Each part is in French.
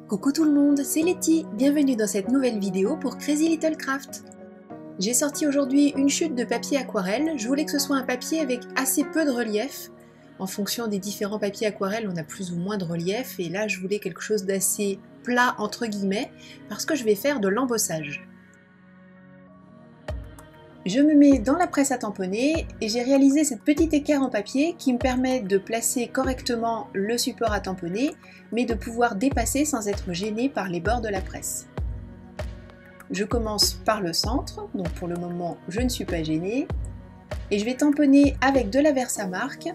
Coucou tout le monde, c'est Letty, bienvenue dans cette nouvelle vidéo pour Crazy Little Craft. J'ai sorti aujourd'hui une chute de papier aquarelle, je voulais que ce soit un papier avec assez peu de relief. En fonction des différents papiers aquarelles, on a plus ou moins de relief, et là je voulais quelque chose d'assez plat entre guillemets, parce que je vais faire de l'embossage. Je me mets dans la presse à tamponner et j'ai réalisé cette petite équerre en papier qui me permet de placer correctement le support à tamponner, mais de pouvoir dépasser sans être gêné par les bords de la presse. Je commence par le centre, donc pour le moment je ne suis pas gênée, et je vais tamponner avec de la Versamark,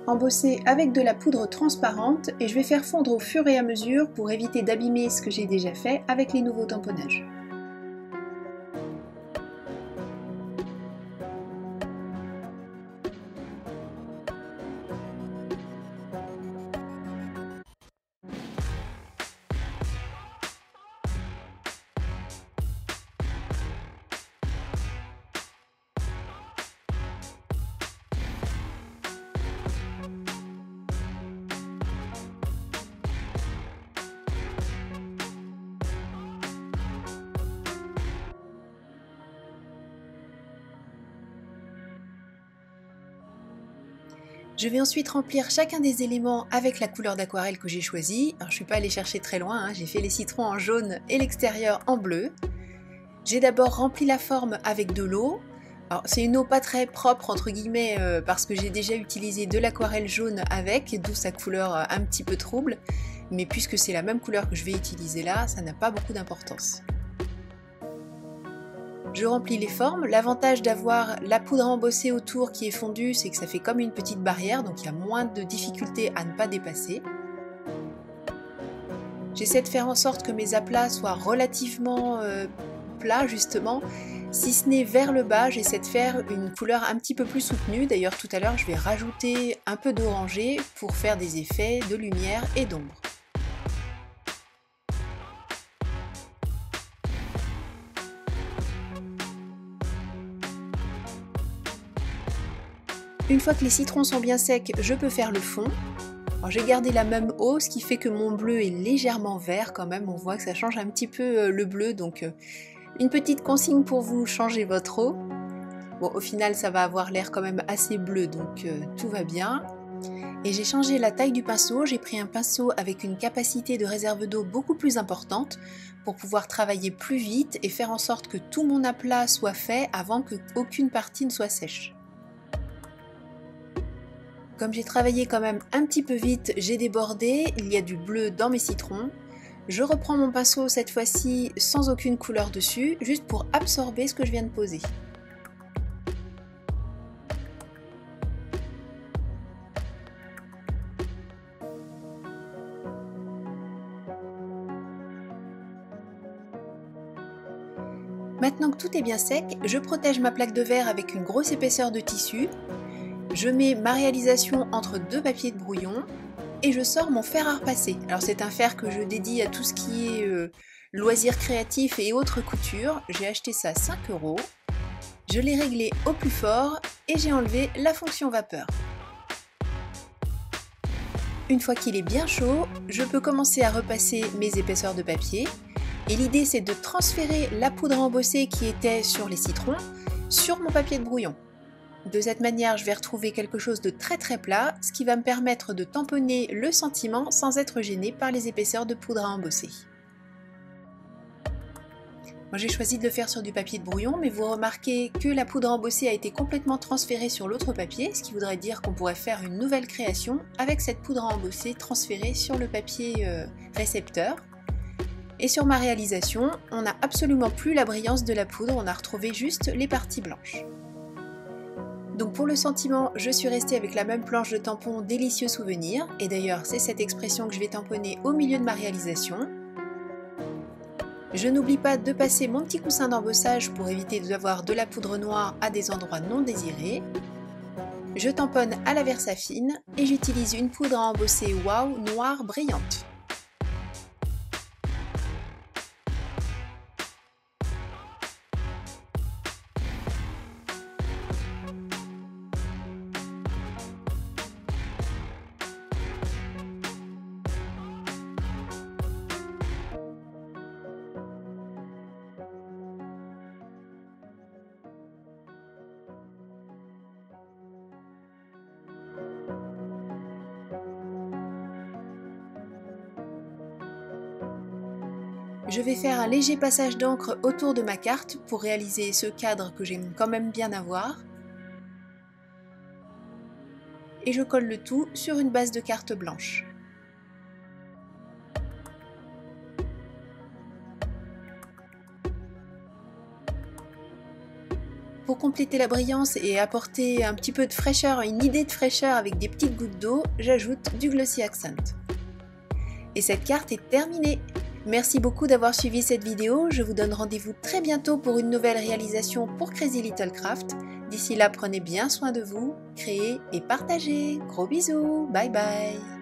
embosser avec de la poudre transparente et je vais faire fondre au fur et à mesure pour éviter d'abîmer ce que j'ai déjà fait avec les nouveaux tamponnages. Je vais ensuite remplir chacun des éléments avec la couleur d'aquarelle que j'ai choisie. Alors je ne suis pas allée chercher très loin, hein. J'ai fait les citrons en jaune et l'extérieur en bleu. J'ai d'abord rempli la forme avec de l'eau. Alors c'est une eau pas très propre entre guillemets parce que j'ai déjà utilisé de l'aquarelle jaune avec, d'où sa couleur un petit peu trouble. Mais puisque c'est la même couleur que je vais utiliser là, ça n'a pas beaucoup d'importance. Je remplis les formes. L'avantage d'avoir la poudre embossée autour qui est fondue, c'est que ça fait comme une petite barrière, donc il y a moins de difficultés à ne pas dépasser. J'essaie de faire en sorte que mes aplats soient relativement plats justement. Si ce n'est vers le bas, j'essaie de faire une couleur un petit peu plus soutenue. D'ailleurs tout à l'heure je vais rajouter un peu d'orangé pour faire des effets de lumière et d'ombre. Une fois que les citrons sont bien secs, je peux faire le fond. J'ai gardé la même eau, ce qui fait que mon bleu est légèrement vert quand même. On voit que ça change un petit peu le bleu, donc une petite consigne pour vous, changez votre eau. Bon, au final, ça va avoir l'air quand même assez bleu, donc tout va bien. Et j'ai changé la taille du pinceau. J'ai pris un pinceau avec une capacité de réserve d'eau beaucoup plus importante pour pouvoir travailler plus vite et faire en sorte que tout mon aplat soit fait avant qu'aucune partie ne soit sèche. Comme j'ai travaillé quand même un petit peu vite, j'ai débordé, il y a du bleu dans mes citrons. Je reprends mon pinceau cette fois-ci sans aucune couleur dessus, juste pour absorber ce que je viens de poser. Maintenant que tout est bien sec, je protège ma plaque de verre avec une grosse épaisseur de tissu. Je mets ma réalisation entre deux papiers de brouillon et je sors mon fer à repasser. Alors c'est un fer que je dédie à tout ce qui est loisirs créatifs et autres coutures. J'ai acheté ça 5 €. Je l'ai réglé au plus fort et j'ai enlevé la fonction vapeur. Une fois qu'il est bien chaud, je peux commencer à repasser mes épaisseurs de papier. Et l'idée c'est de transférer la poudre embossée qui était sur les citrons sur mon papier de brouillon. De cette manière, je vais retrouver quelque chose de très plat, ce qui va me permettre de tamponner le sentiment sans être gêné par les épaisseurs de poudre à embosser. Moi j'ai choisi de le faire sur du papier de brouillon, mais vous remarquez que la poudre embossée a été complètement transférée sur l'autre papier, ce qui voudrait dire qu'on pourrait faire une nouvelle création avec cette poudre à embosser transférée sur le papier récepteur. Et sur ma réalisation, on n'a absolument plus la brillance de la poudre, on a retrouvé juste les parties blanches. Donc pour le sentiment, je suis restée avec la même planche de tampon délicieux souvenir, et d'ailleurs c'est cette expression que je vais tamponner au milieu de ma réalisation. Je n'oublie pas de passer mon petit coussin d'embossage pour éviter d'avoir de la poudre noire à des endroits non désirés. Je tamponne à la Versafine et j'utilise une poudre à embosser Wow noire brillante. Je vais faire un léger passage d'encre autour de ma carte pour réaliser ce cadre que j'aime quand même bien avoir. Et je colle le tout sur une base de carte blanche. Pour compléter la brillance et apporter un petit peu de fraîcheur, une idée de fraîcheur avec des petites gouttes d'eau, j'ajoute du Glossy Accent. Et cette carte est terminée! Merci beaucoup d'avoir suivi cette vidéo, je vous donne rendez-vous très bientôt pour une nouvelle réalisation pour Crazy Little Craft. D'ici là, prenez bien soin de vous, créez et partagez. Gros bisous, bye bye!